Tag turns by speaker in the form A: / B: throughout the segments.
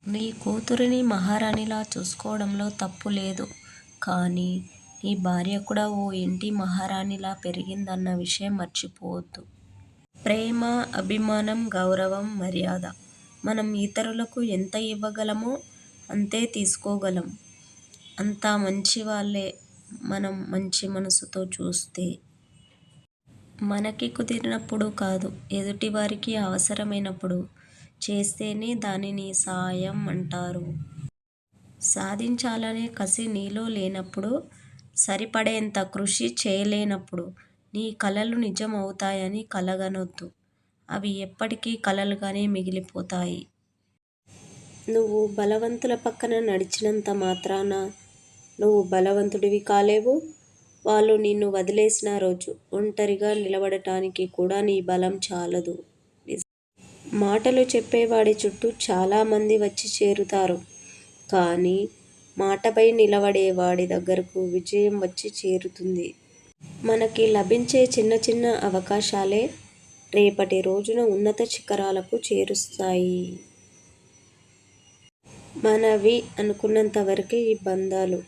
A: నీ కూతురిని మహారాణిలా చూసుకోవడంలో తప్పు లేదు. కానీ నీ భార్య కూడా ఓ ఇంటి మహారాణిలా పెరిగిందన్న విషయం మర్చిపోవద్దు. ప్రేమ, అభిమానం, గౌరవం, మర్యాద మనం ఇతరులకు ఎంత ఇవ్వగలమో అంతే తీసుకోగలం. అంతా మంచివాళ్ళే మనం మంచి మనసుతో చూస్తే. మనకి కుదిరినప్పుడు కాదు, ఎదుటివారికి అవసరమైనప్పుడు చేస్తేనే దానిని సాయం అంటారు. సాధించాలనే కసి నీలో లేనప్పుడు, సరిపడేంత కృషి చేయలేనప్పుడు నీ కలలు నిజం అవుతాయని కలగనొద్దు. అవి ఎప్పటికీ కలలుగానే మిగిలిపోతాయి. నువ్వు బలవంతుల పక్కన నడిచినంత మాత్రాన నువ్వు బలవంతుడివి కాలేవు. వాళ్ళు నిన్ను వదిలేసిన రోజు ఒంటరిగా నిలబడటానికి కూడా నీ బలం చాలదు. మాటలు చెప్పేవాడి చుట్టూ చాలామంది వచ్చి చేరుతారు. కానీ మాటపై నిలబడేవాడి దగ్గరకు విజయం వచ్చి చేరుతుంది. మనకి లభించే చిన్న చిన్న అవకాశాలే రేపటి రోజున ఉన్నత శిఖరాలకు చేరుస్తాయి. మనవి అనుకున్నంత వరకే ఈ బంధాలు.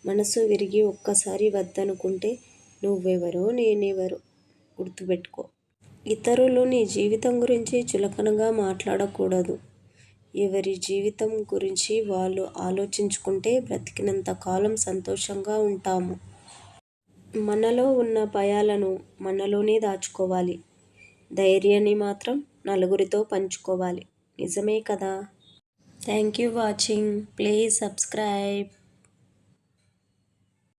A: మనసు విరిగి ఒక్కసారి వద్దనుకుంటే నువ్వెవరో నేనెవరో గుర్తుపెట్టుకో. ఇతరులు నీ జీవితం గురించి చులకనగా మాట్లాడకూడదు. ఎవరి జీవితం గురించి వాళ్ళు ఆలోచించుకుంటే బ్రతికినంత కాలం సంతోషంగా ఉంటాము. మనలో ఉన్న భయాలను మనలోనే దాచుకోవాలి. ధైర్యాన్ని మాత్రం నలుగురితో పంచుకోవాలి. నిజమే కదా. Thank you watching. Please subscribe.